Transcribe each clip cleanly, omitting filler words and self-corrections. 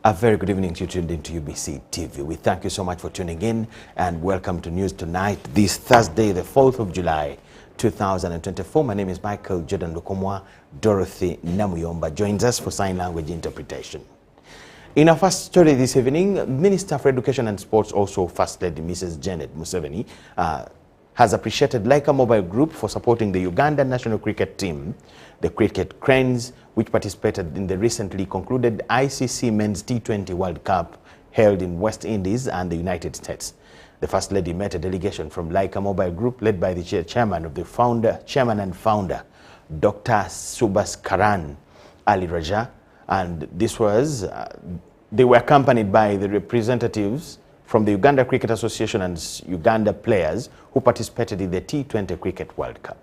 A very good evening to you tuned into UBC TV. We thank you so much for tuning in and welcome to News Tonight this Thursday, the 4th of July, 2024. My name is Micheal. Jordan Lukomwa. Dorothy Namuyomba joins us for sign language interpretation. In our first story this evening, Minister for Education and Sports, also First Lady Mrs. Janet Museveni, has appreciated Laika Mobile Group for supporting the Uganda national cricket team, the Cricket Cranes, which participated in the recently concluded ICC Men's T20 World Cup held in West Indies and the United States. The First Lady met a delegation from Laika Mobile Group led by the chairman and founder, Dr. Subhaskaran Ali Raja, and this was, they were accompanied by the representatives from the Uganda Cricket Association and Uganda players who participated in the T20 Cricket World Cup.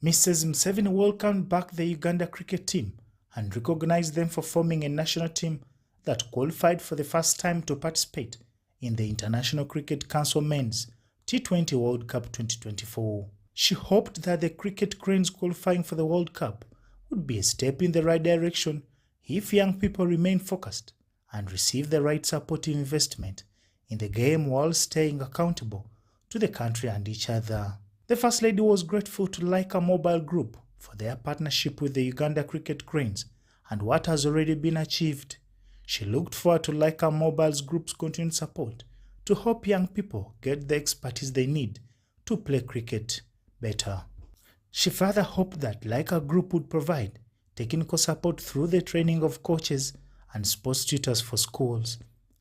Mrs. Museveni welcomed back the Uganda cricket team and recognized them for forming a national team that qualified for the first time to participate in the International Cricket Council Men's T20 World Cup 2024. She hoped that the Cricket Cranes qualifying for the World Cup would be a step in the right direction if young people remain focused and receive the right supportive investment in the game while staying accountable to the country and each other. The First Lady was grateful to Laika Mobile Group for their partnership with the Uganda Cricket Cranes and what has already been achieved. She looked forward to Laika Mobile Group's continued support to help young people get the expertise they need to play cricket better. She further hoped that Laika Group would provide technical support through the training of coaches and sports tutors for schools.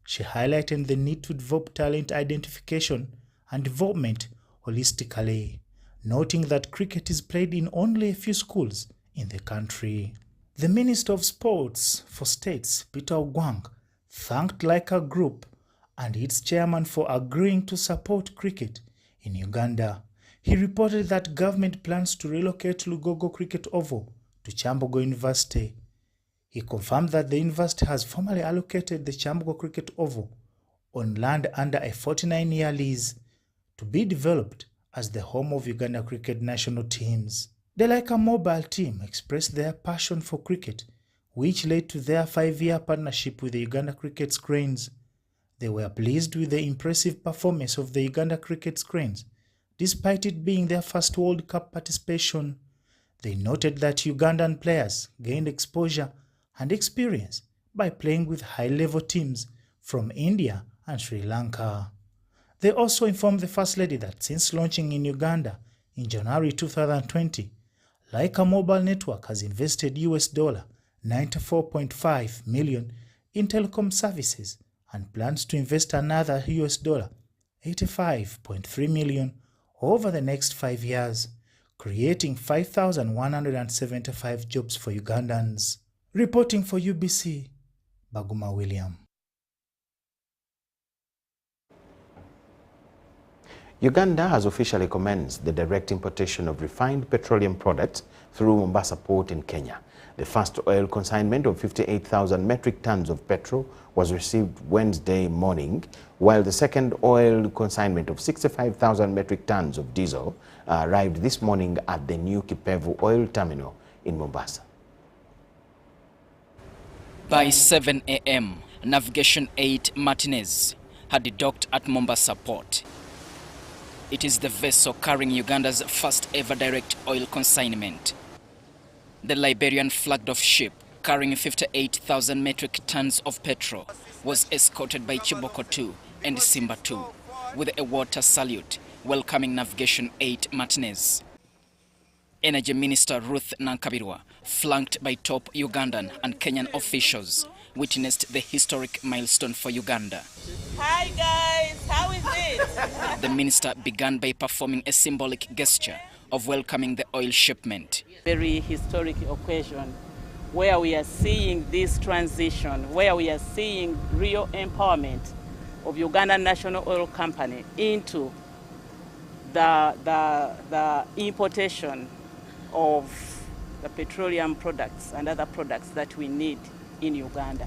She highlighted the need to develop talent identification and development holistically, noting that cricket is played in only a few schools in the country. The Minister of Sports for States, Peter Ogwang, thanked Laika Group and its chairman for agreeing to support cricket in Uganda. He reported that government plans to relocate Lugogo Cricket Oval to Kyambogo University. He confirmed that the university has formally allocated the Kyambogo Cricket Oval on land under a 49-year lease to be developed as the home of Uganda cricket national teams. The Laika Mobile team expressed their passion for cricket, which led to their 5-year partnership with the Uganda Cricket Cranes. They were pleased with the impressive performance of the Uganda Cricket Cranes, despite it being their first World Cup participation. They noted that Ugandan players gained exposure and experience by playing with high-level teams from India and Sri Lanka. They also informed the First Lady that since launching in Uganda in January 2020, Laika Mobile Network has invested US $94.5 million in telecom services and plans to invest another US $85.3 million over the next 5 years, creating 5,175 jobs for Ugandans. Reporting for UBC, Baguma William. Uganda has officially commenced the direct importation of refined petroleum products through Mombasa port in Kenya. The first oil consignment of 58,000 metric tons of petrol was received Wednesday morning, while the second oil consignment of 65,000 metric tons of diesel arrived this morning at the new Kipevu oil terminal in Mombasa. By 7 a.m., Navigation 8 Martinez had docked at Mombasa port. It is the vessel carrying Uganda's first ever direct oil consignment. The Liberian flagged-off ship carrying 58,000 metric tons of petrol was escorted by Chiboko 2 and Simba 2 with a water salute welcoming Navigation 8 Martinez. Energy Minister Ruth Nankabirwa, flanked by top Ugandan and Kenyan officials, witnessed the historic milestone for Uganda. Hi guys, how is it? The minister began by performing a symbolic gesture of welcoming the oil shipment. Very historic occasion where we are seeing this transition, where we are seeing real empowerment of Uganda National Oil Company into the importation of the petroleum products and other products that we need in Uganda.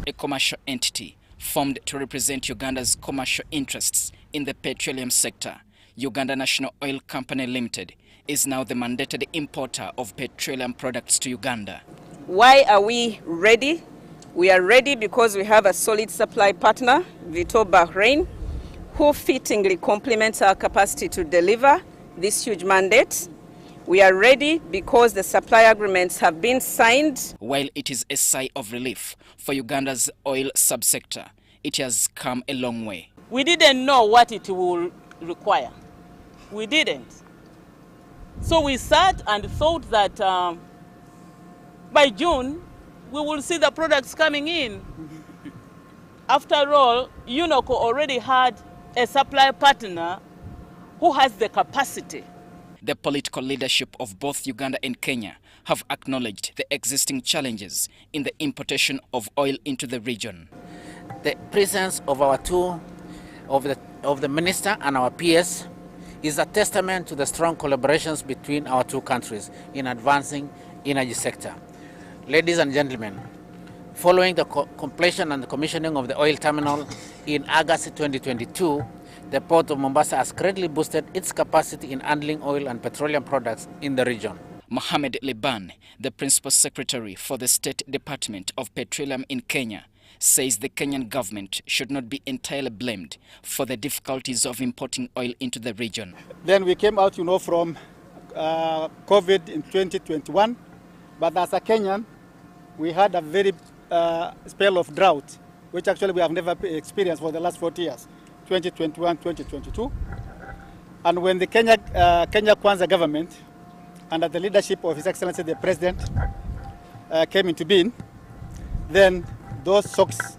A commercial entity formed to represent Uganda's commercial interests in the petroleum sector, Uganda National Oil Company Limited, is now the mandated importer of petroleum products to Uganda. Why are we ready? We are ready because we have a solid supply partner, Vito Bahrain, who fittingly complements our capacity to deliver this huge mandate. We are ready because the supply agreements have been signed. While it is a sigh of relief for Uganda's oil subsector, it has come a long way. We didn't know what it will require. We didn't. So we sat and thought that by June, we will see the products coming in. After all, UNOCO already had a supply partner who has the capacity. The political leadership of both Uganda and Kenya have acknowledged the existing challenges in the importation of oil into the region. The presence of our of the minister and our PS is a testament to the strong collaborations between our two countries in advancing energy sector. Ladies and gentlemen, following the completion and the commissioning of the oil terminal in August 2022, the Port of Mombasa has greatly boosted its capacity in handling oil and petroleum products in the region. Mohamed Liban, the Principal Secretary for the State Department of Petroleum in Kenya, says the Kenyan government should not be entirely blamed for the difficulties of importing oil into the region. Then we came out, from COVID in 2021, but as a Kenyan, we had a very spell of drought, which actually we have never experienced for the last 40 years. 2021, 2022. And when the Kenya Kwanza government, under the leadership of His Excellency the President, came into being, then those shocks,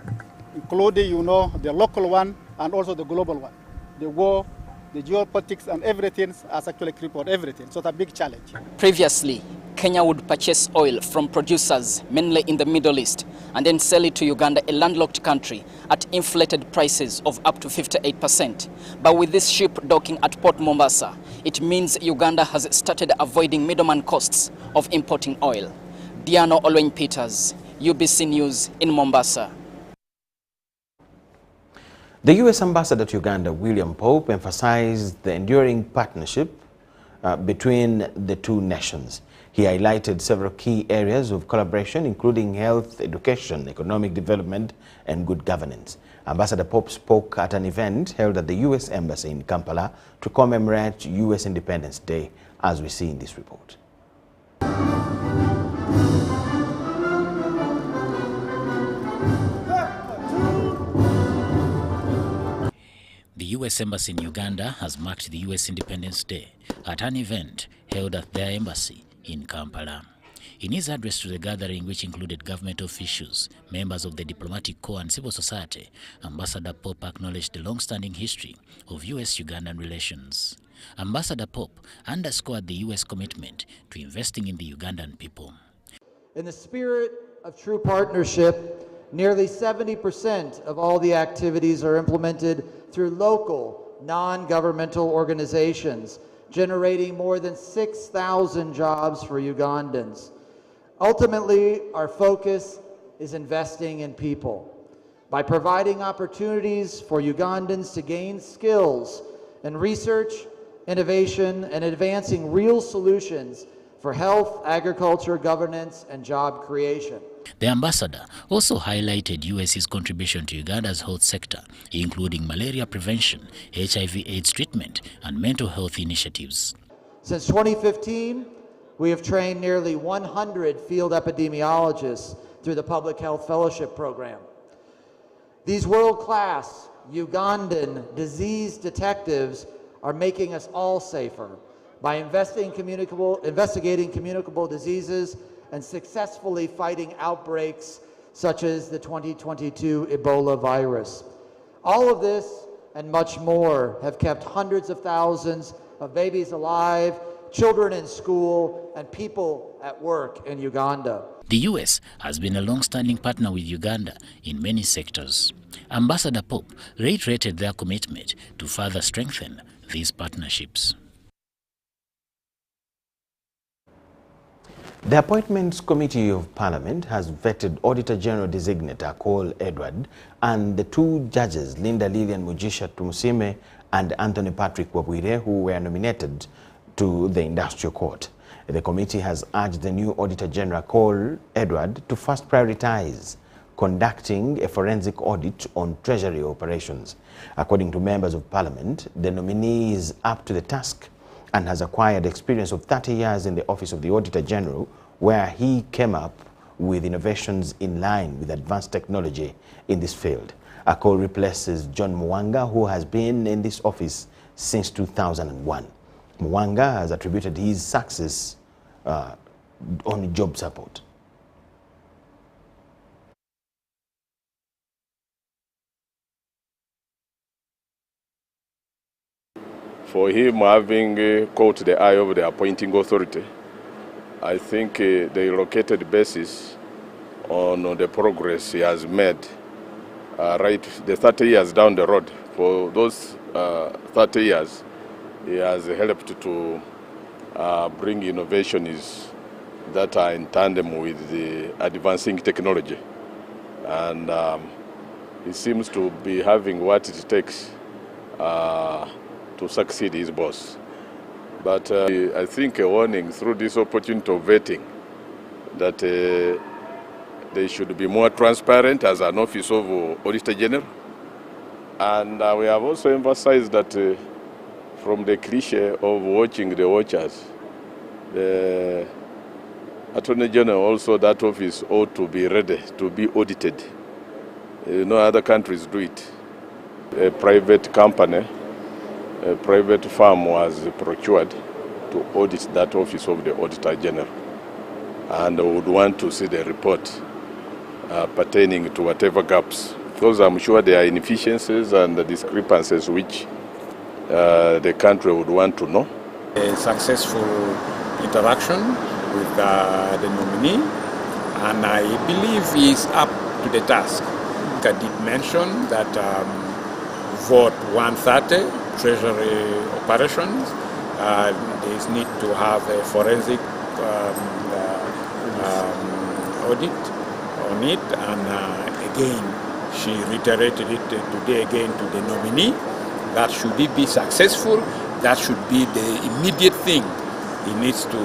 including, the local one and also the global one, the war, the geopolitics and everything has actually crippled everything. So it's a big challenge. Previously, Kenya would purchase oil from producers mainly in the Middle East and then sell it to Uganda, a landlocked country, at inflated prices of up to 58%. But with this ship docking at Port Mombasa, it means Uganda has started avoiding middleman costs of importing oil. Diano Olweny Peters, UBC News in Mombasa. The U.S. Ambassador to Uganda, William Pope, emphasized the enduring partnership between the two nations. He highlighted several key areas of collaboration, including health, education, economic development, and good governance. Ambassador Pope spoke at an event held at the U.S. Embassy in Kampala to commemorate U.S. Independence Day, as we see in this report. The U.S. Embassy in Uganda has marked the U.S. Independence Day at an event held at their embassy in Kampala. In his address to the gathering, which included government officials, members of the diplomatic corps and civil society, Ambassador Pope acknowledged the long-standing history of U.S.-Ugandan relations. Ambassador Pope underscored the U.S. commitment to investing in the Ugandan people. In the spirit of true partnership, nearly 70% of all the activities are implemented through local, non-governmental organizations, generating more than 6,000 jobs for Ugandans. Ultimately, our focus is investing in people. By providing opportunities for Ugandans to gain skills in research, innovation, and advancing real solutions for health, agriculture, governance, and job creation. The ambassador also highlighted US's contribution to Uganda's health sector, including malaria prevention, HIV/AIDS treatment, and mental health initiatives. Since 2015, we have trained nearly 100 field epidemiologists through the Public Health Fellowship Program. These world-class Ugandan disease detectives are making us all safer by investigating communicable diseases and successfully fighting outbreaks such as the 2022 Ebola virus. All of this and much more have kept hundreds of thousands of babies alive, children in school, and people at work in Uganda. The U.S. has been a long-standing partner with Uganda in many sectors. Ambassador Pope reiterated their commitment to further strengthen these partnerships. The Appointments Committee of Parliament has vetted Auditor General Designate Cole Edward and the two judges, Linda Lilian Mugisha Tumusime and Anthony Patrick Wabwire, who were nominated to the Industrial Court. The committee has urged the new Auditor General, Cole Edward, to first prioritize conducting a forensic audit on Treasury operations. According to members of Parliament, the nominee is up to the task and has acquired experience of 30 years in the Office of the Auditor General, where he came up with innovations in line with advanced technology in this field. Cole replaces John Mwanga, who has been in this office since 2001. Mwanga has attributed his success on job support. For him having caught the eye of the appointing authority, I think they located basis on the progress he has made right the 30 years down the road. For those 30 years, he has helped to bring innovations that are in tandem with the advancing technology. And he seems to be having what it takes to succeed his boss. But I think a warning through this opportunity of vetting that they should be more transparent as an office of Auditor General. And we have also emphasized that from the cliche of watching the watchers, the Attorney General also, that office ought to be ready to be audited. No other countries do it. A private company, a private firm was procured to audit that office of the Auditor General, and would want to see the report pertaining to whatever gaps. Because I'm sure there are inefficiencies and the discrepancies which the country would want to know. A successful interaction with the nominee, and I believe he is up to the task. I did mention that vote 130, Treasury operations, there is need to have a forensic audit on it, and again, she reiterated it today again to the nominee, that should it be successful, that should be the immediate thing he needs to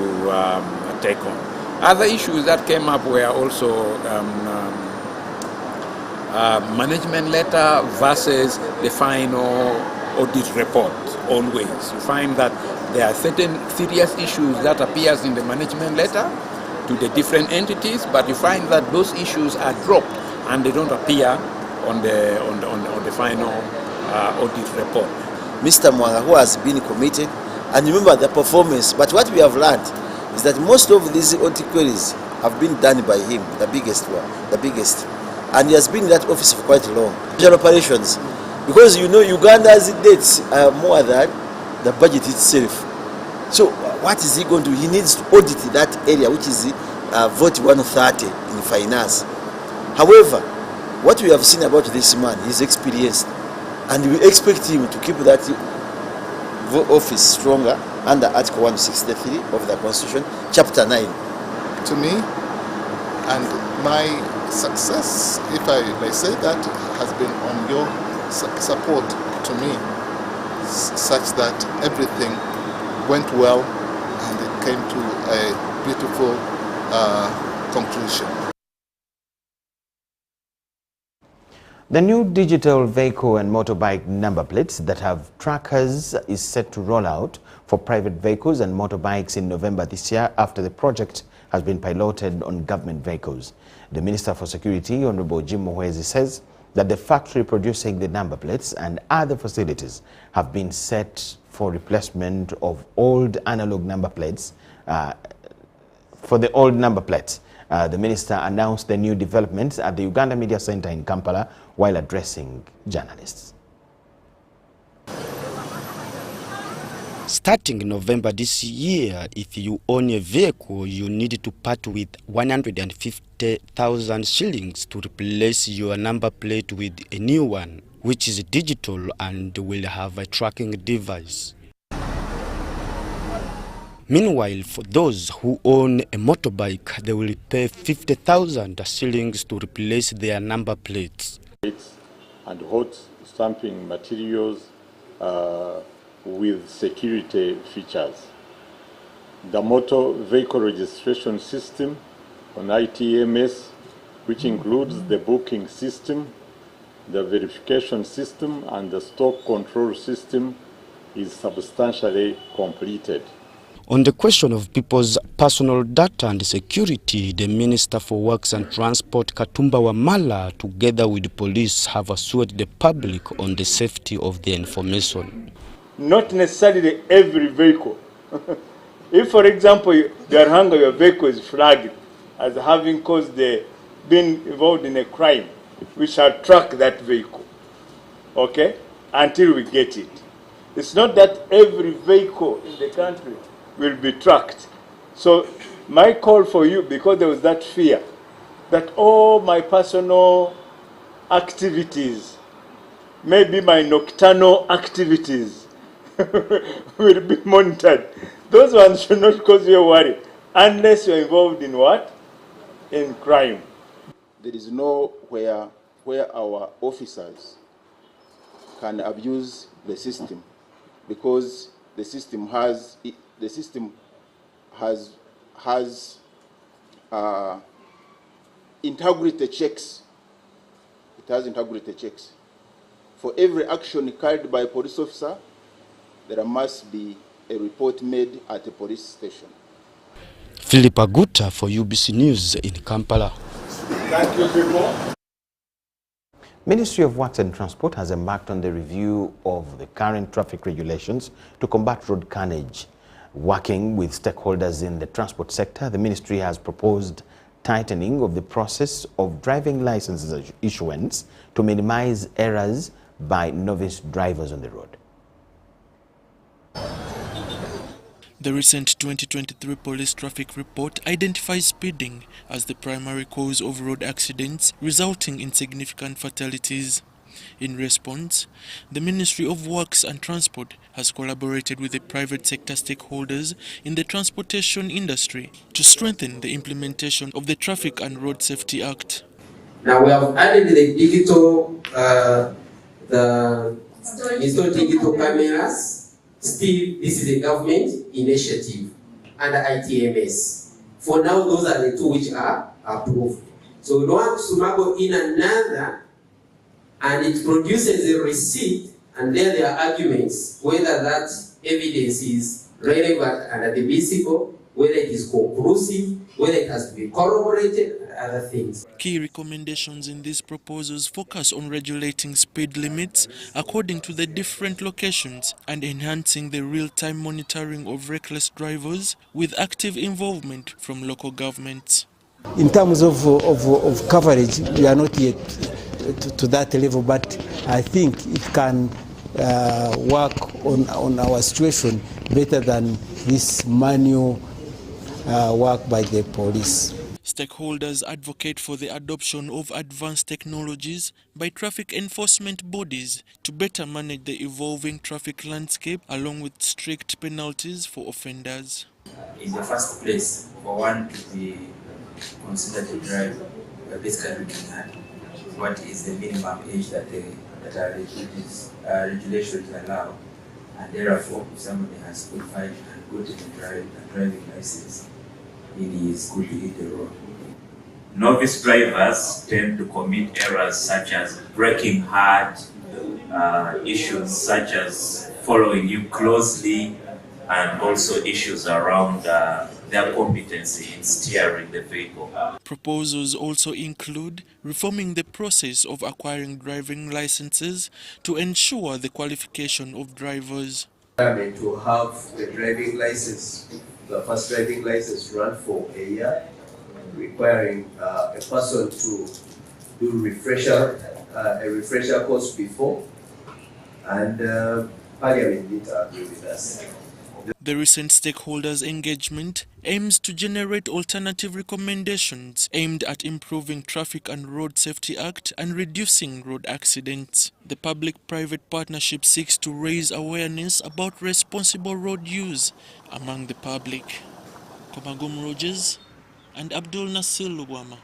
take on. Other issues that came up were also management letter versus the final audit report. Always, you find that there are certain serious issues that appears in the management letter to the different entities, but you find that those issues are dropped and they don't appear on the final audit report. Mr. Mwanga, who has been committed, and remember the performance, but what we have learned is that most of these audit queries have been done by him, the biggest, and he has been in that office for quite long. General operations, because you know Uganda's dates are more than the budget itself. So what is he going to do? He needs to audit that area, which is vote 130 in finance. However, what we have seen about this man, he's experienced, and we expect him to keep that office stronger under Article 163 of the Constitution, Chapter 9. To me, and my success, if I may say that, has been on your support to me, such that everything went well and it came to a beautiful conclusion. The new digital vehicle and motorbike number plates that have trackers is set to roll out for private vehicles and motorbikes in November this year after the project has been piloted on government vehicles. The Minister for Security, Honorable Jim Muhwezi, says that the factory producing the number plates and other facilities have been set for replacement of old analog number plates. The minister announced the new developments at the Uganda Media Center in Kampala while addressing journalists. Starting November this year, if you own a vehicle, you need to part with 150,000 shillings to replace your number plate with a new one, which is digital and will have a tracking device. Meanwhile, for those who own a motorbike, they will pay 50,000 shillings to replace their number plates. And hot stamping materials with security features. the motor vehicle registration system on ITMS, which includes the booking system, the verification system, and the stock control system, is substantially completed. On the question of people's personal data and security, the Minister for Works and Transport, Katumba Wamala, together with the police, have assured the public on the safety of the information. Not necessarily every vehicle. If, for example, your vehicle is flagged as having been involved in a crime, we shall track that vehicle, okay, until we get it. It's not that every vehicle in the country will be tracked. So my call for you, because there was that fear that all my personal activities, maybe my nocturnal activities, will be monitored. Those ones should not cause you a worry, unless you're involved in what? In crime. There is nowhere where our officers can abuse the system, because the system has integrity checks. It has integrity checks. For every action carried by a police officer, there must be a report made at a police station. Philip Aguta for UBC News in Kampala. Thank you, people. Ministry of Works and Transport has embarked on the review of the current traffic regulations to combat road carnage. Working with stakeholders in the transport sector, the ministry has proposed tightening of the process of driving licenses issuance to minimize errors by novice drivers on the road. The recent 2023 police traffic report identifies speeding as the primary cause of road accidents, resulting in significant fatalities. In response, the Ministry of Works and Transport has collaborated with the private sector stakeholders in the transportation industry to strengthen the implementation of the Traffic and Road Safety Act. Now we have added the digital, installed digital cameras. Still, this is a government initiative under ITMS. For now, those are the two which are approved. So we don't want to smuggle in another, and it produces a receipt, and then there are arguments whether that evidence is relevant and admissible, whether it is conclusive, whether it has to be corroborated, and other things. Key recommendations in these proposals focus on regulating speed limits according to the different locations and enhancing the real-time monitoring of reckless drivers with active involvement from local governments. In terms of coverage, we are not yet to that level, but I think it can work on our situation better than this manual work by the police. Stakeholders advocate for the adoption of advanced technologies by traffic enforcement bodies to better manage the evolving traffic landscape, along with strict penalties for offenders. In the first place, for one to be considered to drive, we are basically looking at what is the minimum age that our regulations allow, and therefore, if somebody has qualified and gotten a driving license, it is good to hit the road. Novice drivers tend to commit errors such as braking hard, issues such as following you closely, and also issues around their competency in steering the vehicle. Proposals also include reforming the process of acquiring driving licenses to ensure the qualification of drivers. To have the driving license, the first driving license run for a year, requiring a person to do a refresher course before, and Parliament did agree with us. The recent stakeholders' engagement aims to generate alternative recommendations aimed at improving Traffic and Road Safety Act and reducing road accidents. The public-private partnership seeks to raise awareness about responsible road use among the public. Komagum Rogers and Abdul Nasir Lugwama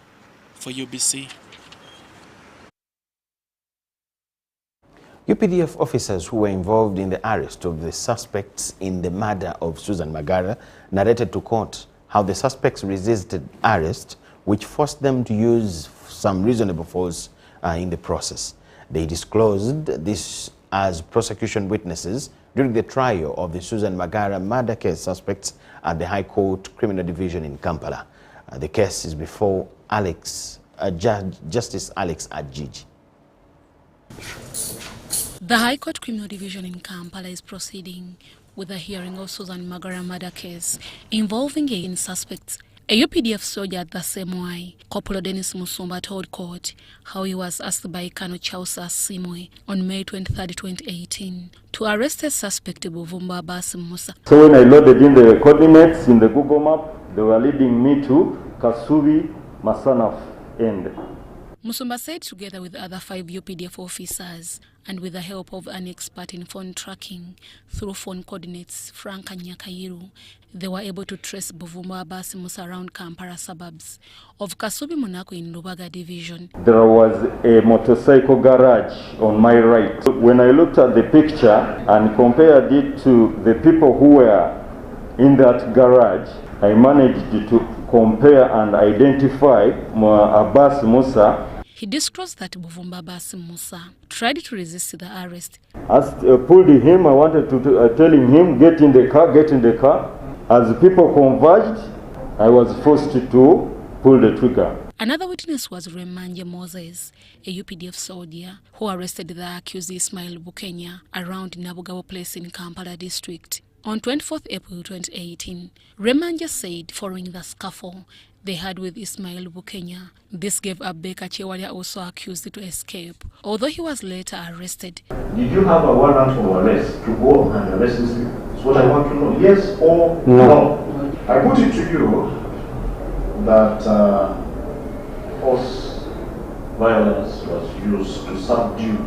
for UBC. UPDF officers who were involved in the arrest of the suspects in the murder of Susan Magara narrated to court how the suspects resisted arrest, which forced them to use some reasonable force in the process. They disclosed this as prosecution witnesses during the trial of the Susan Magara murder case suspects at the High Court Criminal Division in Kampala. The case is before Justice Alex Ajiji. The High Court Criminal Division in Kampala is proceeding with the hearing of Susan Magara murder case involving 18 suspects. A UPDF soldier at the same way, Corporal Dennis Musumba, told court how he was asked by Colonel Chausa Simwe on May 23, 2018 to arrest a suspect Buvumba Abbas Musa. So when I loaded in the coordinates in the Google map, they were leading me to Kasubi Masanaf end. Musumba said together with other 5 UPDF officers and with the help of an expert in phone tracking through phone coordinates, Frank and Nyakairu, they were able to trace Buvumba Abbas Musa around Kampala suburbs of Kasubi Monako in Lubaga division. There was a motorcycle garage on my right. When I looked at the picture and compared it to the people who were in that garage, I managed to compare and identify Abbas Musa. He disclosed that Buvumba Abbas Musa tried to resist the arrest. As pulled him, I wanted to telling him, get in the car, get in the car. As people converged, I was forced to pull the trigger. Another witness was Remanje Moses, a UPDF soldier who arrested the accused Ismail Bukenya around Nabugabo Place in Kampala district. On 24th April 2018, Remanje said following the scuffle they had with Ismail Bukenya, this gave Abeka Chewalia, also accused, to escape, although he was later arrested. Did you have a warrant for arrest to go and arrest this man? That's what I want to know. Yes or no? I put it to you that force violence was used to subdue.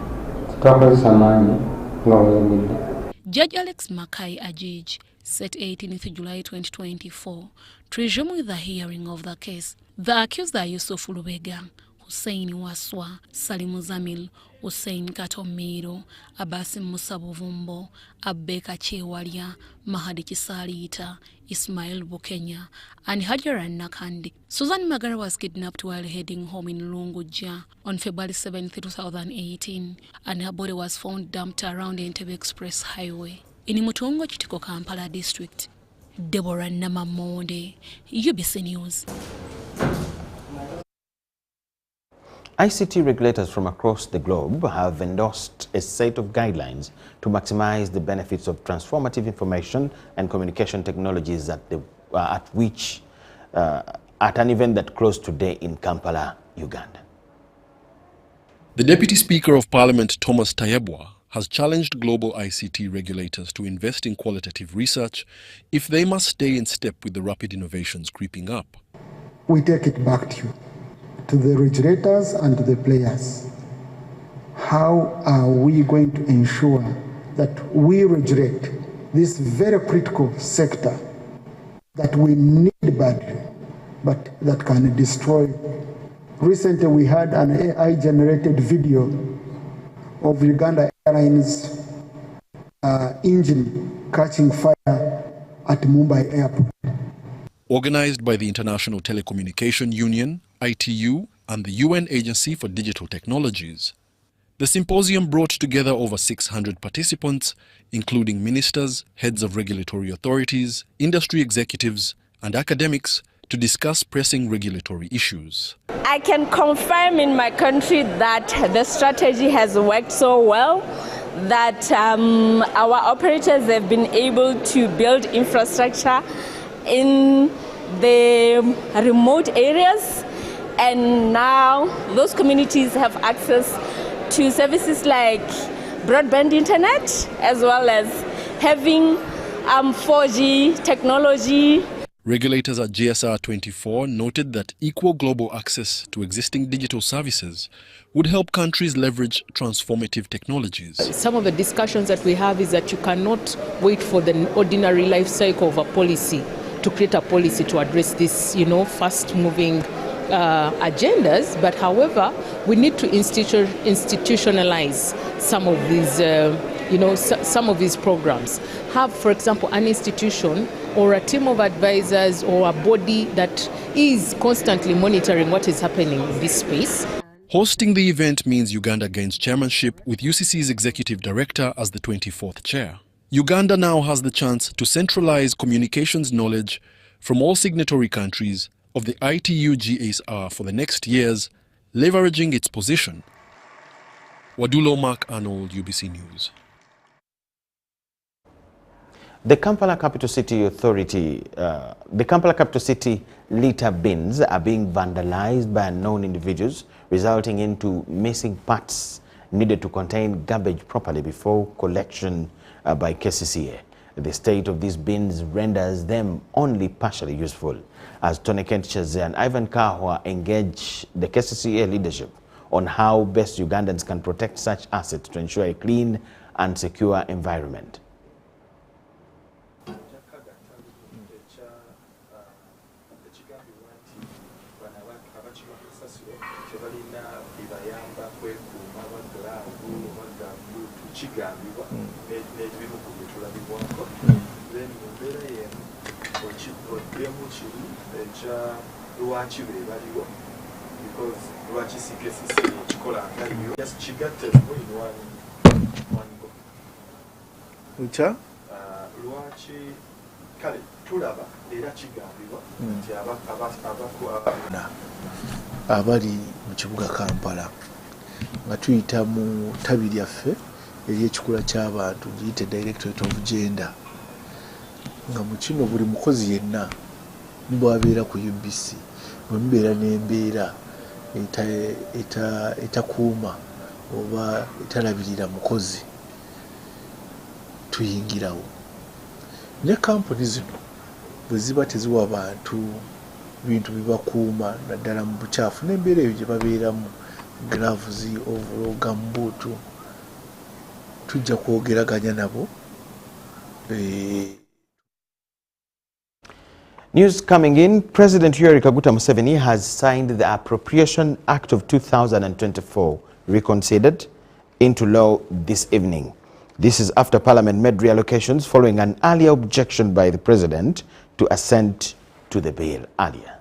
Judge Alex Makai Ajij set 18th July 2024 to resume the hearing of the case. The accused are Yusuf Lubega, Hussein Waswa, Salimu Zamil, Hussein Katomiro, Abbas Musa Buvumbo, Abeka Chewalia, Mahadi Kisalita, Ismail Bukenya, and Hajara Nakandi. Susan Magara was kidnapped while heading home in Lunguja on February 7, 2018, and her body was found dumped around the Entebbe Express Highway in Mutongo Chitiko, Kampala district. Deborah Namamonde, UBC News. ICT regulators from across the globe have endorsed a set of guidelines to maximize the benefits of transformative information and communication technologies at an event that closed today in Kampala, Uganda. The Deputy Speaker of Parliament, Thomas Tayebwa, has challenged global ICT regulators to invest in qualitative research if they must stay in step with the rapid innovations creeping up. We take it back to you, to the regulators and to the players. How are we going to ensure that we regulate this very critical sector that we need badly, but that can destroy? Recently we had an AI-generated video of Uganda Airlines engine catching fire at Mumbai airport. Organized by the International Telecommunication Union, ITU, and the UN Agency for Digital Technologies, the symposium brought together over 600 participants, including ministers, heads of regulatory authorities, industry executives, and academics, to discuss pressing regulatory issues. I can confirm in my country that the strategy has worked so well that our operators have been able to build infrastructure in the remote areas, and now those communities have access to services like broadband internet, as well as having 4G technology. Regulators at GSR 24 noted that equal global access to existing digital services would help countries leverage transformative technologies. Some of the discussions that we have is that you cannot wait for the ordinary life cycle of a policy to create a policy to address this, fast-moving agendas, but however, we need to institutionalize some of these, some of these programs. Have, for example, an institution or a team of advisors or a body that is constantly monitoring what is happening in this space. Hosting the event means Uganda gains chairmanship, with UCC's executive director as the 24th chair. Uganda now has the chance to centralize communications knowledge from all signatory countries of the ITU GSR for the next years, leveraging its position. Wadulo Mark Arnold, UBC News. The Kampala Capital City Authority, the Kampala Capital City litter bins are being vandalized by unknown individuals, resulting into missing parts needed to contain garbage properly before collection by KCCA. The state of these bins renders them only partially useful, as Tony Kentcheze and Ivan Kahwa engage the KCCA leadership on how best Ugandans can protect such assets to ensure a clean and secure environment. abali mu kibuga Kampala nga tuyita mu tabi lyaffe ery'ekikula ky'abantu giyite Directorate of Gender, nga mu kino buli mukozi yenna bw'abeera ku UBC bwe mubeera n'embeera etakuuma oba etalabirira mukozi tuyingirawo. Ne kampuni zino bwe ziba teziwa bantu bintu bibakuuma naddala mu bukyafu n'embeera eyo gye babeeramu, gloves, overall, gumboot, tujja kwogeraganya nabo. News coming in. President Yoweri Kaguta Museveni has signed the Appropriation Act of 2024, reconsidered, into law this evening. This is after Parliament made reallocations following an earlier objection by the President to assent to the bill earlier.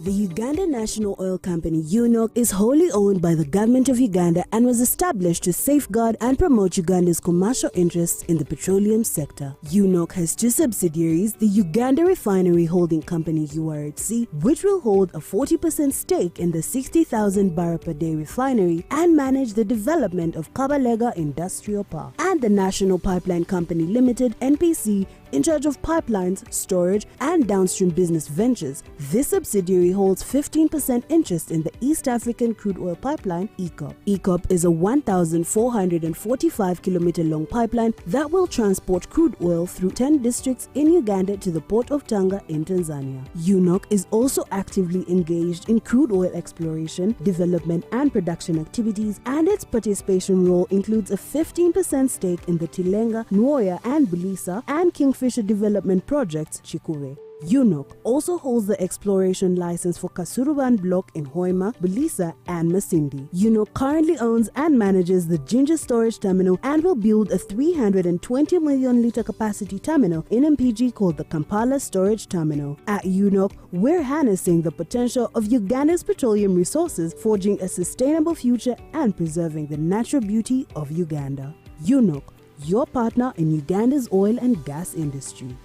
The Uganda National Oil Company, UNOC, is wholly owned by the government of Uganda and was established to safeguard and promote Uganda's commercial interests in the petroleum sector. UNOC has two subsidiaries, the Uganda Refinery Holding Company, URHC, which will hold a 40% stake in the 60,000 barrel per day refinery and manage the development of Kabalega Industrial Park, and the National Pipeline Company Limited, NPC, in charge of pipelines, storage, and downstream business ventures. This subsidiary holds 15% interest in the East African Crude Oil Pipeline, EACOP. EACOP is a 1,445-kilometer long pipeline that will transport crude oil through 10 districts in Uganda to the port of Tanga in Tanzania. UNOC is also actively engaged in crude oil exploration, development, and production activities, and its participation role includes a 15% stake in the Tilenga, Nwoya, and Bulisa, and Kingfisher development projects, Chikure. UNOC also holds the exploration license for Kasuruban Block in Hoima, Bulisa, and Masindi. UNOC currently owns and manages the Ginger Storage Terminal and will build a 320 million litre capacity terminal in MPG called the Kampala Storage Terminal. At UNOC, we're harnessing the potential of Uganda's petroleum resources, forging a sustainable future and preserving the natural beauty of Uganda. UNOC, your partner in Uganda's oil and gas industry.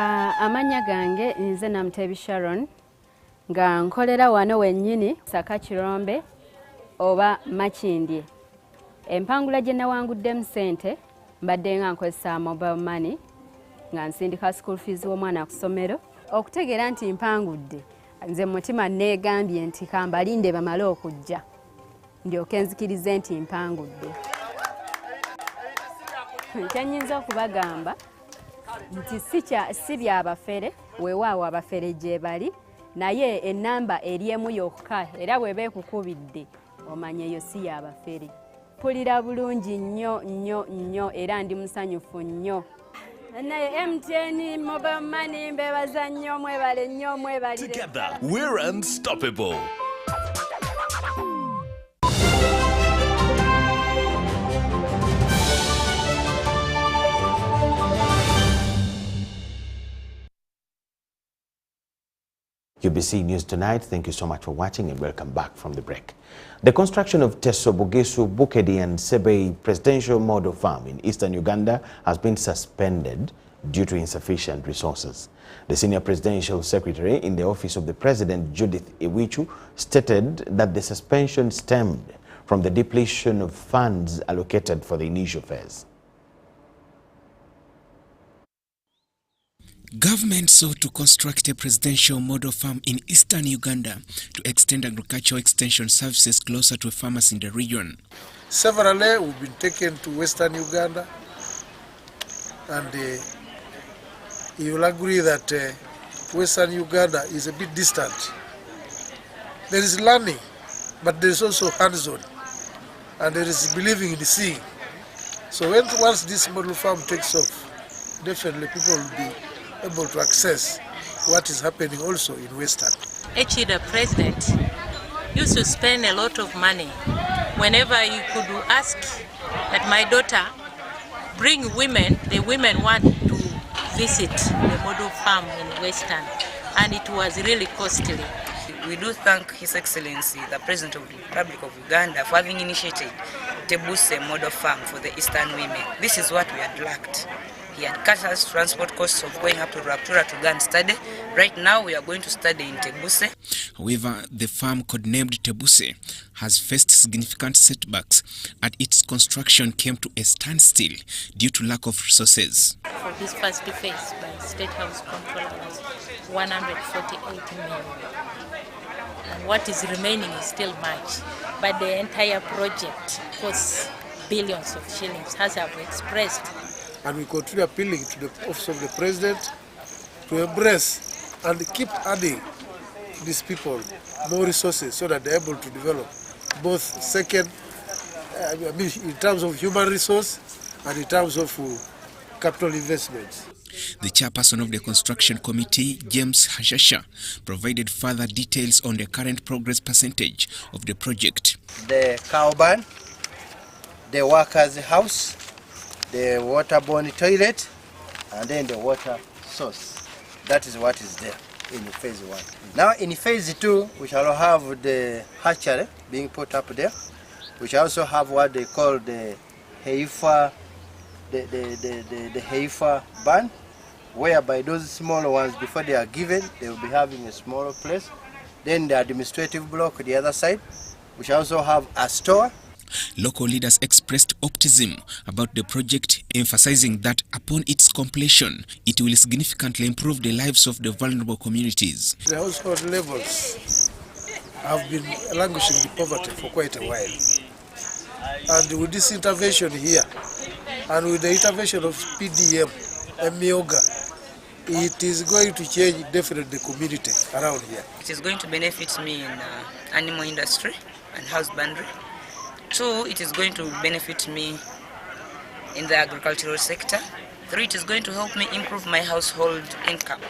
Amanya gange nze Namtebi Sharon nga nkolera wano wennyini Saka Kirombe oba Makindye. Empangula gye nawanguddemu ssente mbadde nga nkozesa mobile money nga nsindika school fees w'omwana ku ssomero. Okutegeera nti mpangudde nze mutima neegambye nti kambalinde bamale okujja ndyoke nzikirize nti mpangudde. Kyennyinza okubagamba nti si byabafere weewaawo abafere gye bali naye ennamba eri emu yokka era bw'eba ekukubidde omanye eyo si yabafere. Mpulira bulungi nnyo nnyo nnyo era ndi musanyufu nnyo. Naye MTN mobile money mbebaza nnyo mwebale nnyo mwebalire. Together we're unstoppable. UBC News Tonight, thank you so much for watching and welcome back from the break. The construction of Teso, Bugisu, Bukedi and Sebei Presidential Model Farm in eastern Uganda has been suspended due to insufficient resources. The Senior Presidential Secretary in the Office of the President, Judith Iwichu, stated that the suspension stemmed from the depletion of funds allocated for the initial phase. Government sought to construct a presidential model farm in eastern Uganda to extend agricultural extension services closer to farmers in the region. Severally, we've been taken to western Uganda, and you will agree that western Uganda is a bit distant. There is learning, but there is also hands-on, and there is believing in the seeing. So once this model farm takes off, definitely people will be able to access what is happening also in Western. Actually, the president used to spend a lot of money whenever you could ask that my daughter bring women, the women want to visit the model farm in Western, and it was really costly. We do thank His Excellency, the President of the Republic of Uganda, for having initiated Tebuse model farm for the Eastern women. This is what we had lacked. He had cut us transport costs of going up to Raptura to go and study. Right now we are going to study in Tebuse. However, the farm codenamed Tebuse has faced significant setbacks as its construction came to a standstill due to lack of resources. For this first phase by State House Controller was 148 million. And what is remaining is still much. But the entire project costs billions of shillings, as I've expressed. And we continue appealing to the Office of the President to embrace and keep adding these people more resources so that they're able to develop both in terms of human resource and in terms of capital investments. The chairperson of the construction committee, James Hashasha, provided further details on the current progress percentage of the project. The cow barn, the workers' house, the waterborne toilet, and then the water source. That is what is there in phase 1. Now in phase 2, we shall have the hatchery being put up there. We shall also have what they call the heifer, the heifer barn, whereby those smaller ones, before they are given, they will be having a smaller place. Then the administrative block the other side. We shall also have a store. Local leaders expressed optimism about the project, emphasizing that upon its completion, it will significantly improve the lives of the vulnerable communities. The household levels have been languishing in poverty for quite a while. And with this intervention here, and with the intervention of PDM and Mioga, it is going to change definitely the community around here. It is going to benefit me in animal industry and husbandry. 2, it is going to benefit me in the agricultural sector. 3, it is going to help me improve my household income.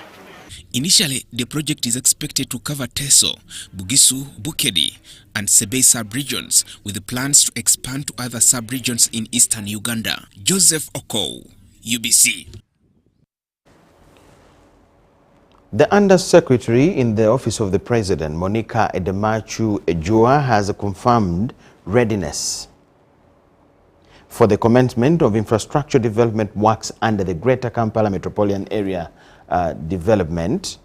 Initially, the project is expected to cover Teso, Bugisu, Bukedi, and Sebei sub-regions, with plans to expand to other sub-regions in eastern Uganda. Joseph Oko, UBC. The Undersecretary in the Office of the President, Monica Edemachu Ejua, has confirmed readiness for the commencement of infrastructure development works under the Greater Kampala Metropolitan Area Development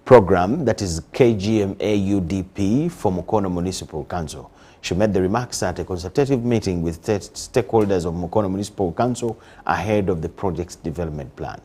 Program, that is KGMAUDP, for Mukono Municipal Council. She made the remarks at a consultative meeting with stakeholders of Mukono Municipal Council ahead of the project's development plan.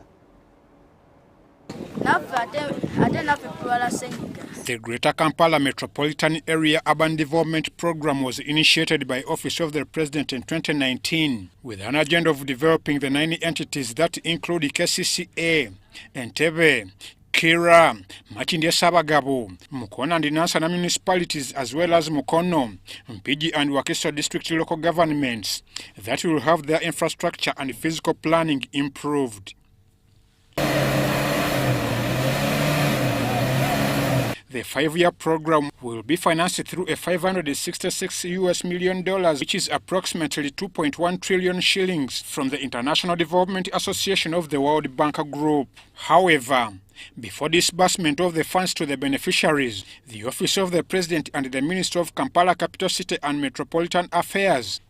The Greater Kampala Metropolitan Area Urban Development Program was initiated by Office of the President in 2019 with an agenda of developing the 9 entities that include KCCA, Entebbe, Kira, Machindya Sabagabo, Mukono and Nansana municipalities, as well as Mukono, Mpigi and Wakiso district local governments that will have their infrastructure and physical planning improved. The 5-year program will be financed through a $566 million, which is approximately 2.1 trillion shillings from the International Development Association of the World Bank Group. However, before disbursement of the funds to the beneficiaries, the Office of the President and the Ministry of Kampala Capital City and Metropolitan Affairs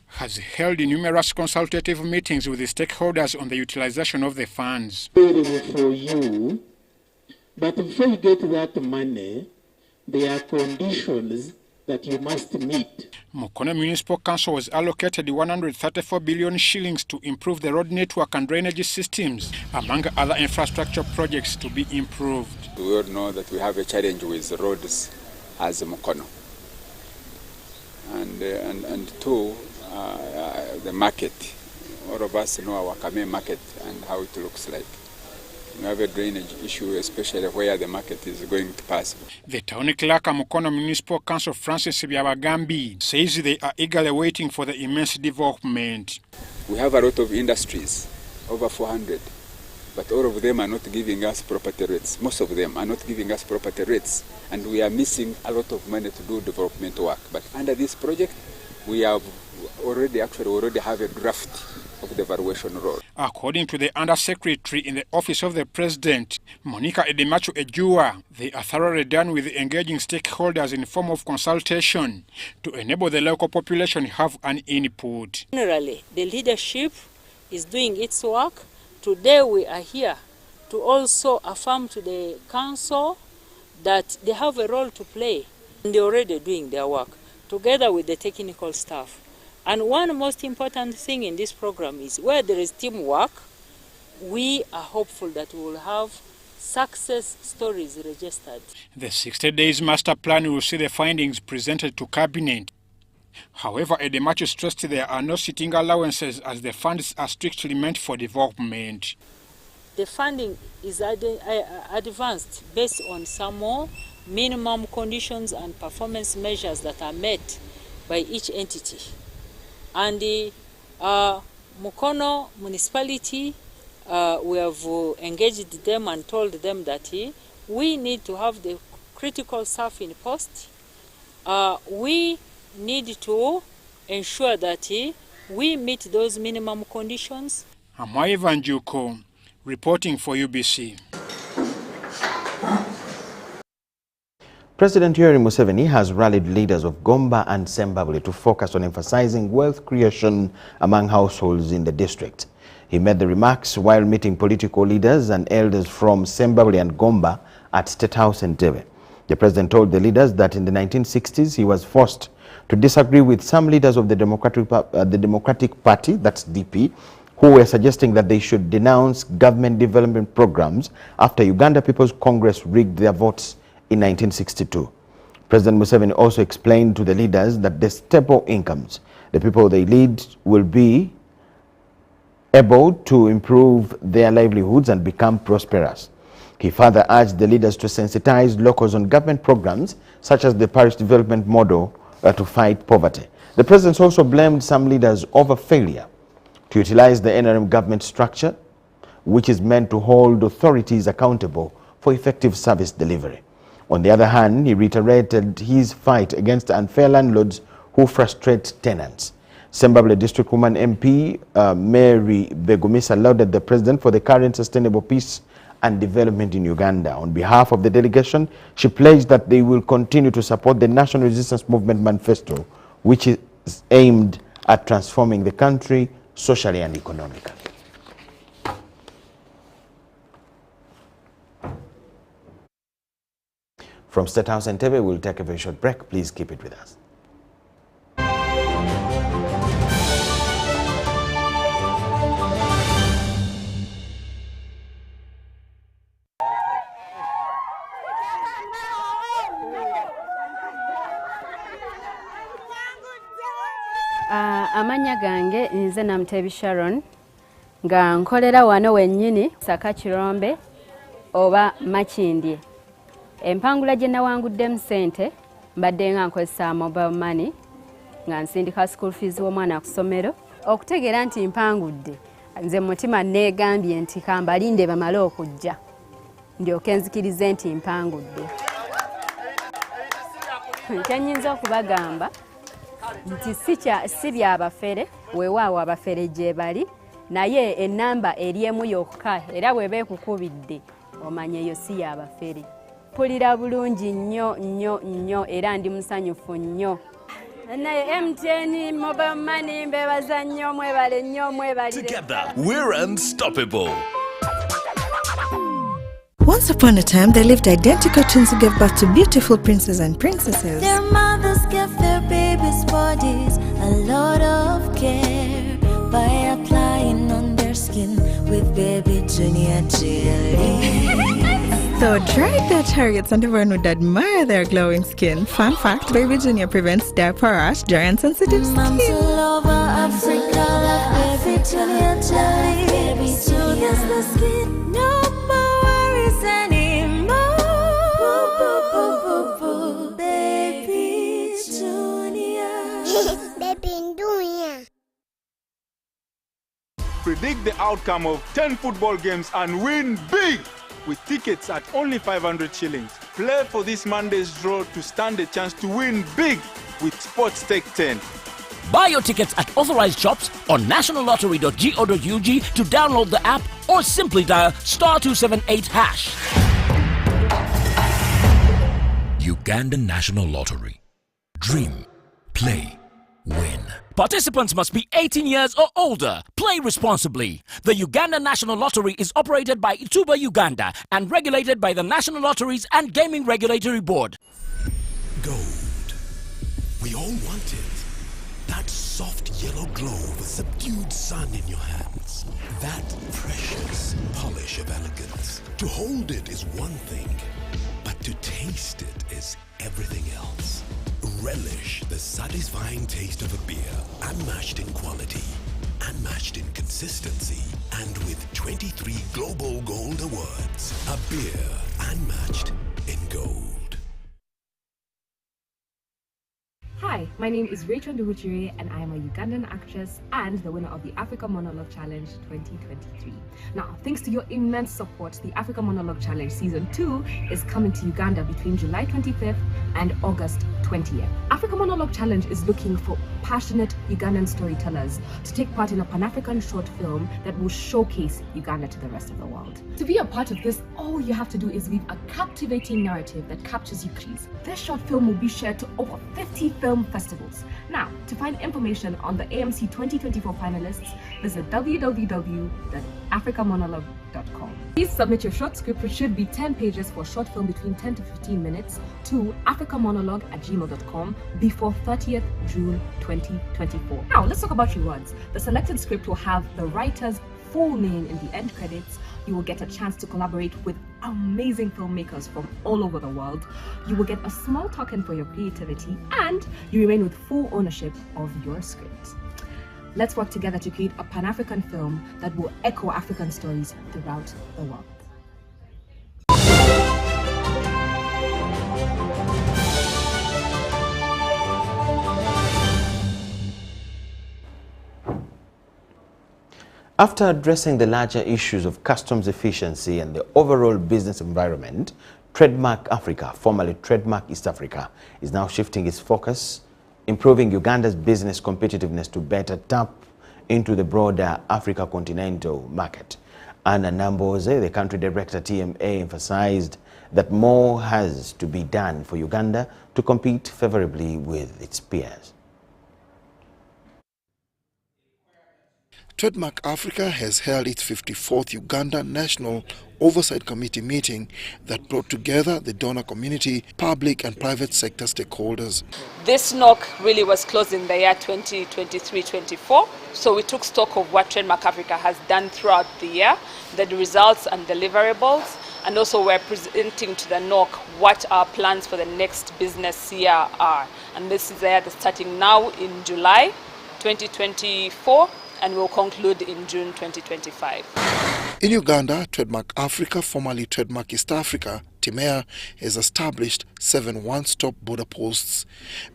has held numerous consultative meetings with the stakeholders on the utilization of the funds. For you, but before you get that money, there are conditions that you must meet. Mukono Municipal Council was allocated 134 billion shillings to improve the road network and drainage systems, among other infrastructure projects to be improved. We all know that we have a challenge with roads as Mukono. And two, the market. All of us know our Kame market and how it looks like. We have a drainage issue, especially where the market is going to pass. The town clerk at Mukono Municipal Council, Francis Byabagambi, says they are eagerly waiting for the immense development. We have a lot of industries, over 400, but all of them are not giving us property rates. Most of them are not giving us property rates, and we are missing a lot of money to do development work. But under this project, we have already have a draft of the valuation road. According to the Undersecretary in the Office of the President, Monica Edemachu Ejua, they are thoroughly done with engaging stakeholders in form of consultation to enable the local population to have an input. Generally, the leadership is doing its work. Today we are here to also affirm to the council that they have a role to play, and they're already doing their work together with the technical staff. And one most important thing in this program is where there is teamwork, we are hopeful that we will have success stories registered. The 60 days master plan will see the findings presented to Cabinet. However, Edemachu stressed there are no sitting allowances as the funds are strictly meant for development. The funding is advanced based on some more minimum conditions and performance measures that are met by each entity. And the Mukono municipality, we have engaged them and told them that we need to have the critical staff in post. We need to ensure that we meet those minimum conditions. Amai Vanjuko, reporting for UBC. President Yoweri Museveni has rallied leaders of Gomba and Sembabule to focus on emphasizing wealth creation among households in the district. He made the remarks while meeting political leaders and elders from Sembabule and Gomba at State House in Entebbe. The president told the leaders that in the 1960s he was forced to disagree with some leaders of the Democratic Party, that's DP, who were suggesting that they should denounce government development programs after Uganda People's Congress rigged their votes in 1962. President Museveni also explained to the leaders that the stable incomes the people they lead will be able to improve their livelihoods and become prosperous. He further urged the leaders to sensitize locals on government programs such as the Parish Development Model to fight poverty. The president also blamed some leaders over failure to utilize the NRM government structure, which is meant to hold authorities accountable for effective service delivery. On the other hand, he reiterated his fight against unfair landlords who frustrate tenants. Sembabule District Woman MP Mary Begumisa lauded the president for the current sustainable peace and development in Uganda. On behalf of the delegation, she pledged that they will continue to support the National Resistance Movement Manifesto, which is aimed at transforming the country socially and economically. From State House Entebbe, we'll take a very short break. Please keep it with us. Amanya gange nze namtebi Sharon nga nkolera wano wennyini Saka Kirombe oba Makindye. Empangula gye nawanguddemu ssente mbadde nga nkozesa mobile money nga nsindika school fees w'omwana ku ssomero. Okutegeera nti mpangudde nze mutima neegambye nti kambalinde bamale okujja ndyoke nzikirize nti mpangudde. Kyennyinza okubagamba nti si byabafere weewaawo abafere gye bali naye ennamba eri emu yokka era bw'eba ekukubidde omanye eyo si yabafere. Mpulira bulungi nnyo era ndi musanyufu nnyo. Naye MTN mobile money mbebaza nnyo mwebale nnyo mwebalire. Together we're unstoppable. Once upon a time, there lived identical twins who gave birth to beautiful princes and princesses. Their mothers gave their babies' bodies a lot of care by applying on their skin with baby Junior jelly. So dried their chariots and everyone would admire their glowing skin. Fun fact, baby Junior prevents diaper rash, dry and sensitive skin. Moms all over Africa love baby Junior jelly. Baby soothes the skin. No more worries anymore. Baby Junior. Baby Junior. Predict the outcome of 10 football games and win big with tickets at only 500 shillings. Play for this Monday's draw to stand a chance to win big with Sports Take 10. Buy your tickets at authorized shops on nationallottery.go.ug to download the app or simply dial *278#. Ugandan National Lottery. Dream, play, win. Participants must be 18 years or older. Play responsibly. The Uganda National Lottery is operated by Ituba Uganda and regulated by the National Lotteries and Gaming Regulatory Board. Gold. We all want it. That soft yellow glow of a subdued sun in your hands. That precious polish of elegance. To hold it is one thing, but to taste it is everything else. Relish the satisfying taste of a beer, unmatched in quality, unmatched in consistency, and with 23 Global Gold Awards. A beer unmatched in gold. Hi, my name is Rachel Nduhutiri and I am a Ugandan actress and the winner of the Africa Monologue Challenge 2023. Now, thanks to your immense support, the Africa Monologue Challenge Season 2 is coming to Uganda between July 25th and August 20th. Africa Monologue Challenge is looking for passionate Ugandan storytellers to take part in a Pan-African short film that will showcase Uganda to the rest of the world. To be a part of this, all you have to do is weave a captivating narrative that captures you. This short film will be shared to over 50 film festivals. Now, to find information on the AMC 2024 finalists, visit www.africamonologue.com. Please submit your short script, which should be 10 pages for a short film between 10 to 15 minutes, to africamonologue@gmail.com before 30th June 2024. Now, let's talk about rewards. The selected script will have the writer's full name in the end credits. You will get a chance to collaborate with amazing filmmakers from all over the world. You will get a small token for your creativity, and you remain with full ownership of your script. Let's work together to create a Pan-African film that will echo African stories throughout the world. After addressing the larger issues of customs efficiency and the overall business environment, Trademark Africa, formerly Trademark East Africa, is now shifting its focus, improving Uganda's business competitiveness to better tap into the broader Africa continental market. Anna Namboze, the country director TMA, emphasized that more has to be done for Uganda to compete favorably with its peers. Trademark Africa has held its 54th Uganda National Oversight Committee meeting that brought together the donor community, public and private sector stakeholders. This NOC really was closed in the year 2023-24, so we took stock of what Trademark Africa has done throughout the year, the results and deliverables, and also we're presenting to the NOC what our plans for the next business year are. And this is the year that's starting now in July 2024 and will conclude in June 2025. In Uganda, Trademark Africa, formerly Trademark East Africa, TIMEA, has established 7 one-stop border posts.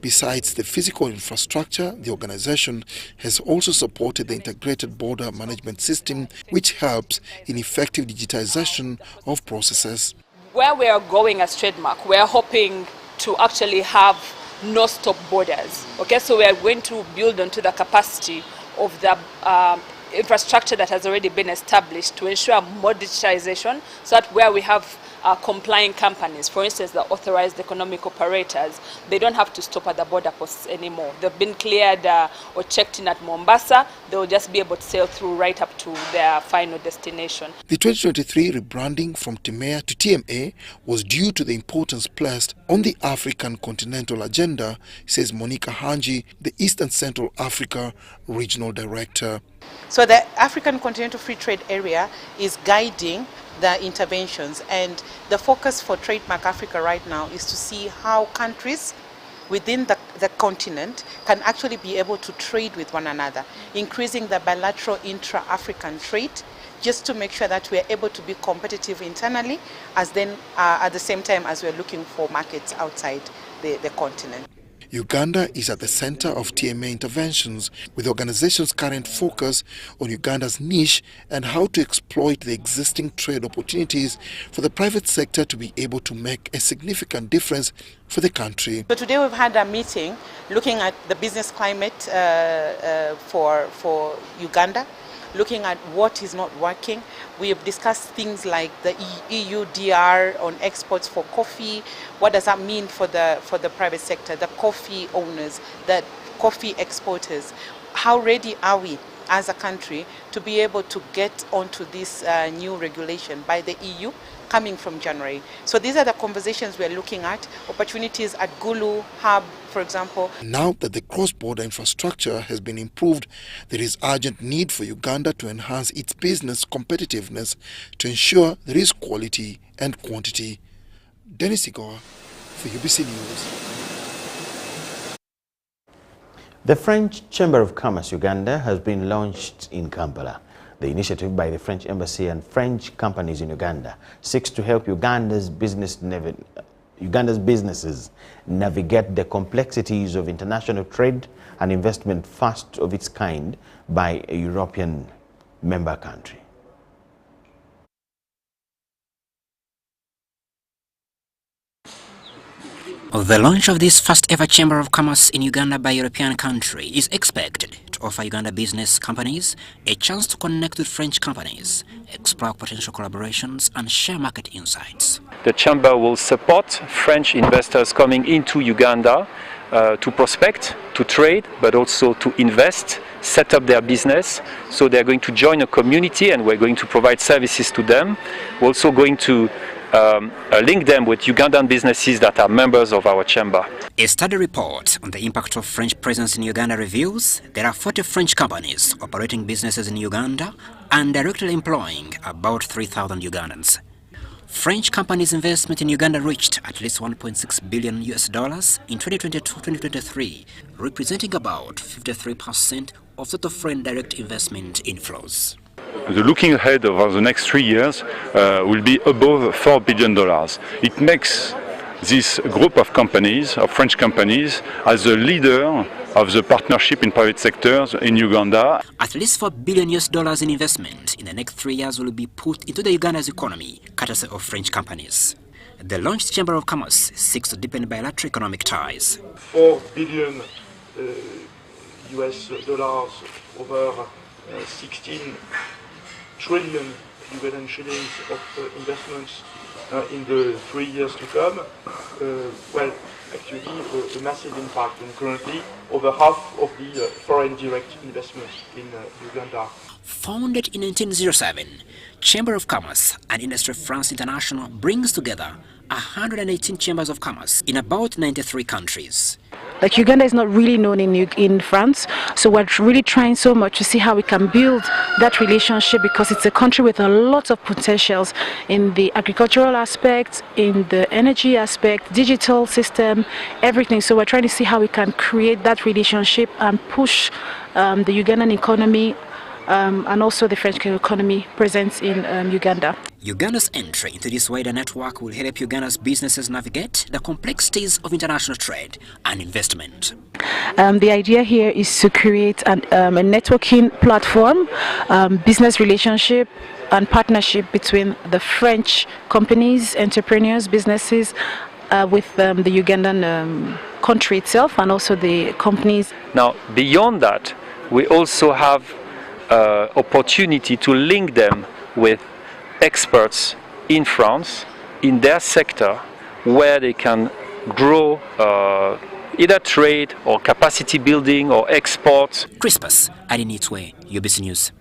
Besides the physical infrastructure, the organization has also supported the integrated border management system, which helps in effective digitization of processes. Where we are going as Trademark, we are hoping to actually have no-stop borders. Okay, so we are going to build onto the capacity of the infrastructure that has already been established to ensure more digitization, so that where we have complying companies, for instance the authorized economic operators, they don't have to stop at the border posts anymore. They've been cleared or checked in at Mombasa. They'll just be able to sail through right up to their final destination. The 2023 rebranding from TIMEA to TMA was due to the importance placed on the African continental agenda, says Monica Hanji, the East and Central Africa Regional Director. So the African Continental Free Trade Area is guiding the interventions, and the focus for Trademark Africa right now is to see how countries within the continent can actually be able to trade with one another, increasing the bilateral intra-African trade, just to make sure that we are able to be competitive internally, as then at the same time as we are looking for markets outside the continent. Uganda is at the center of TMA interventions, with the organization's current focus on Uganda's niche and how to exploit the existing trade opportunities for the private sector to be able to make a significant difference for the country. So today we've had a meeting looking at the business climate for Uganda, looking at what is not working. We have discussed things like the EUDR on exports for coffee. What does that mean for the private sector, the coffee owners, the coffee exporters? How ready are we as a country to be able to get onto this new regulation by the EU coming from January? So these are the conversations we're looking at, opportunities at Gulu Hub, for example. Now that the cross-border infrastructure has been improved, there is urgent need for Uganda to enhance its business competitiveness to ensure there is quality and quantity. Dennis Igoa for UBC News. The French Chamber of Commerce Uganda has been launched in Kampala. The initiative by the French Embassy and French companies in Uganda seeks to help Uganda's businesses navigate the complexities of international trade and investment, first of its kind by a European member country. The launch of this first ever Chamber of Commerce in Uganda by a European country is expected to offer Uganda business companies a chance to connect with French companies, explore potential collaborations and share market insights. The Chamber will support French investors coming into Uganda to prospect, to trade, but also to invest, set up their business. So they're going to join a community and we're going to provide services to them. We're also going to link them with Ugandan businesses that are members of our chamber. A study report on the impact of French presence in Uganda reveals there are 40 French companies operating businesses in Uganda and directly employing about 3,000 Ugandans. French companies' investment in Uganda reached at least $1.6 billion in 2022-2023, representing about 53% of total foreign direct investment inflows. The looking ahead over the next 3 years will be above $4 billion. It makes this group of companies, of French companies, as a leader of the partnership in private sectors in Uganda. At least $4 billion in investment in the next 3 years will be put into the Uganda's economy, courtesy of French companies. The launched Chamber of Commerce seeks to deepen bilateral economic ties. $4 billion US dollars over 16 trillion Ugandan shillings of investments in the 3 years to come. Well, actually a massive impact, and currently over half of the foreign direct investments in Uganda. Founded in 1907, Chamber of Commerce and Industry France International brings together 118 chambers of commerce in about 93 countries. Like Uganda is not really known in France, so we're really trying so much to see how we can build that relationship, because it's a country with a lot of potentials in the agricultural aspect, in the energy aspect, digital system, everything. So we're trying to see how we can create that relationship and push the Ugandan economy and also the French economy presence in Uganda. Uganda's entry into this wider network will help Uganda's businesses navigate the complexities of international trade and investment. The idea here is to create a networking platform, business relationship and partnership between the French companies, entrepreneurs, businesses with the Ugandan country itself and also the companies. Now, beyond that, we also have opportunity to link them with experts in France, in their sector, where they can grow either trade or capacity building or export. Crispus, Adinitwe, UBC News.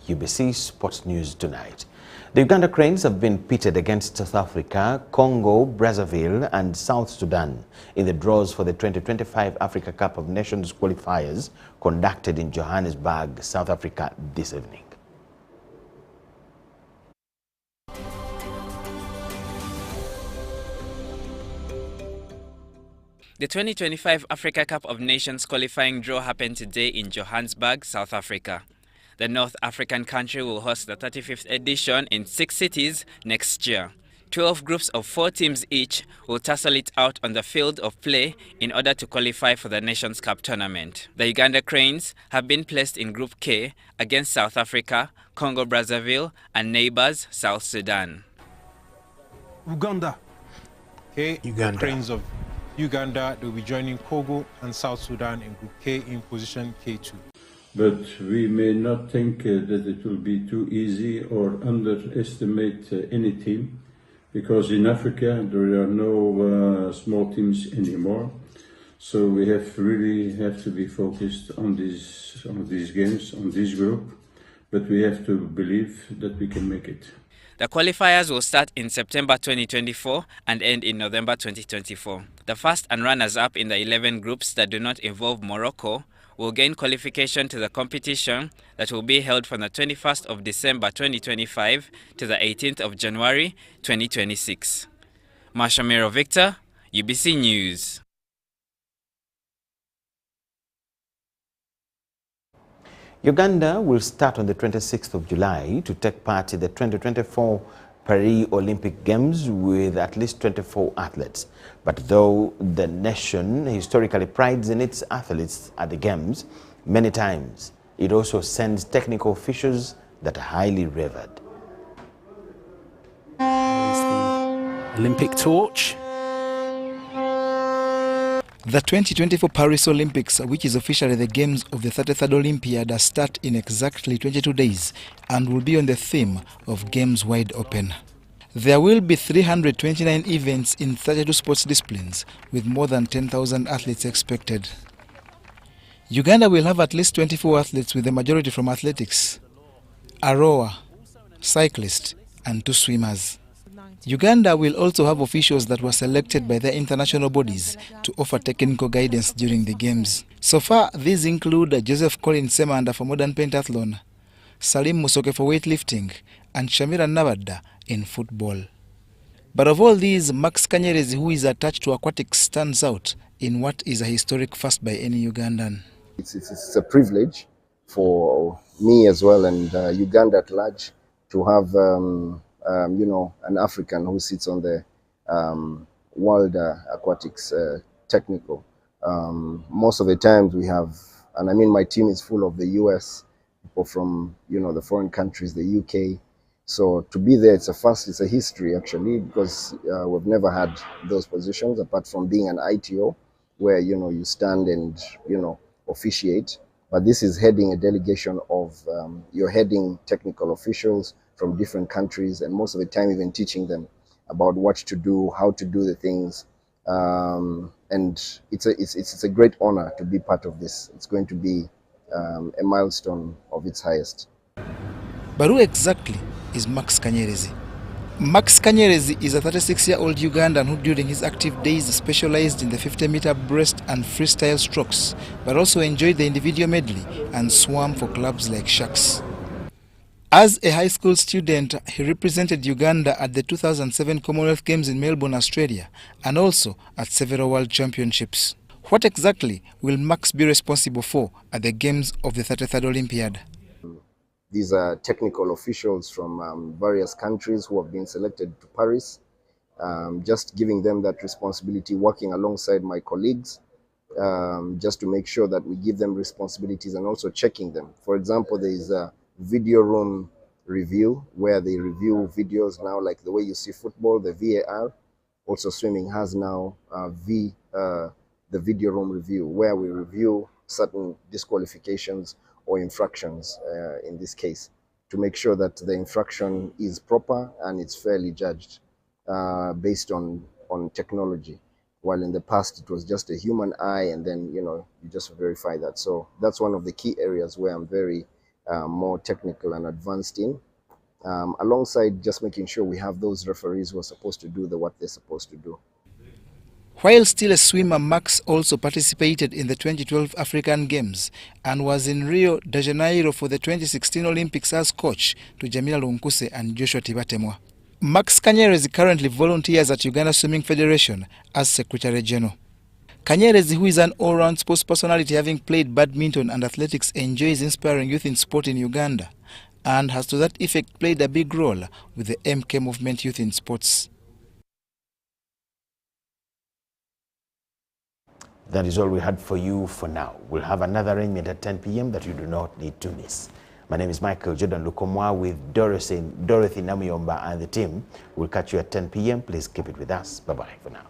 UBC Sports News tonight. The Uganda Cranes have been pitted against South Africa, Congo, Brazzaville and South Sudan in the draws for the 2025 Africa Cup of Nations qualifiers conducted in Johannesburg, South Africa this evening. The 2025 Africa Cup of Nations qualifying draw happened today in Johannesburg, South Africa. The North African country will host the 35th edition in 6 cities next year. 12 groups of 4 teams each will tussle it out on the field of play in order to qualify for the Nations Cup tournament. The Uganda Cranes have been placed in Group K against South Africa, Congo-Brazzaville and neighbors South Sudan. Uganda. Okay, Uganda. Cranes of Uganda, they will be joining Congo and South Sudan in Group K in position K2. But we may not think that it will be too easy or underestimate any team, because in Africa there are no small teams anymore. So we really have to be focused on these games, on this group, but we have to believe that we can make it. The qualifiers will start in September 2024 and end in November 2024. The first and runners-up in the 11 groups that do not involve Morocco will gain qualification to the competition that will be held from the 21st of December 2025 to the 18th of January 2026. Mashamiro Victor, UBC News. Uganda will start on the 26th of July to take part in the 2024 Paris Olympic Games with at least 24 athletes. But though the nation historically prides in its athletes at the Games, many times it also sends technical officials that are highly revered. Olympic torch. The 2024 Paris Olympics, which is officially the Games of the 33rd Olympiad, start in exactly 22 days and will be on the theme of Games Wide Open. There will be 329 events in 32 sports disciplines, with more than 10,000 athletes expected. Uganda will have at least 24 athletes, with the majority from athletics, a rower, cyclist, and 2 swimmers. Uganda will also have officials that were selected by their international bodies to offer technical guidance during the Games. So far, these include Joseph Colin Semanda for modern pentathlon, Salim Musoke for weightlifting, and Shamira Nabadda in football. But of all these, Max Kanyerezi, who is attached to aquatics, stands out in what is a historic first by any Ugandan. It's a privilege for me as well, and Uganda at large, to have an African who sits on the world aquatics technical. Most of the times we have, and I mean my team is full of the US people people from, the foreign countries, the UK. So to be there, it's a first, it's a history actually, because we've never had those positions apart from being an ITO, where, you stand and, officiate. But this is heading a delegation of, you're heading technical officials from different countries, and most of the time even teaching them about what to do, how to do the things. And it's a great honor to be part of this. It's going to be a milestone of its highest. But who exactly is Max Kanyerezi? Max Kanyerezi is a 36-year-old Ugandan who during his active days specialized in the 50-meter breast and freestyle strokes, but also enjoyed the individual medley and swam for clubs like Sharks. As a high school student, he represented Uganda at the 2007 Commonwealth Games in Melbourne, Australia, and also at several World Championships. What exactly will Max be responsible for at the Games of the 33rd Olympiad? These are technical officials from various countries who have been selected to Paris, just giving them that responsibility, working alongside my colleagues, just to make sure that we give them responsibilities and also checking them. For example, there is a video room review where they review videos now, like the way you see football, the VAR. Also swimming has now the video room review, where we review certain disqualifications or infractions in this case, to make sure that the infraction is proper and it's fairly judged based on technology. While in the past it was just a human eye, and then you just verify that. So that's one of the key areas where I'm very more technical and advanced in, alongside just making sure we have those referees who are supposed to do what they're supposed to do. While still a swimmer, Max also participated in the 2012 African Games and was in Rio de Janeiro for the 2016 Olympics as coach to Jamila Lunkuse and Joshua Tibatemwa. Max Kanyerezi currently volunteers at Uganda Swimming Federation as Secretary General. Kanyerezi, who is an all-round sports personality having played badminton and athletics, enjoys inspiring youth in sport in Uganda and has to that effect played a big role with the MK movement Youth in Sports. That is all we had for you for now. We'll have another arrangement at 10 p.m. that you do not need to miss. My name is Micheal Jordan Lukomwa with Dorothy Namuyomba and the team. We'll catch you at 10 p.m. Please keep it with us. Bye-bye for now.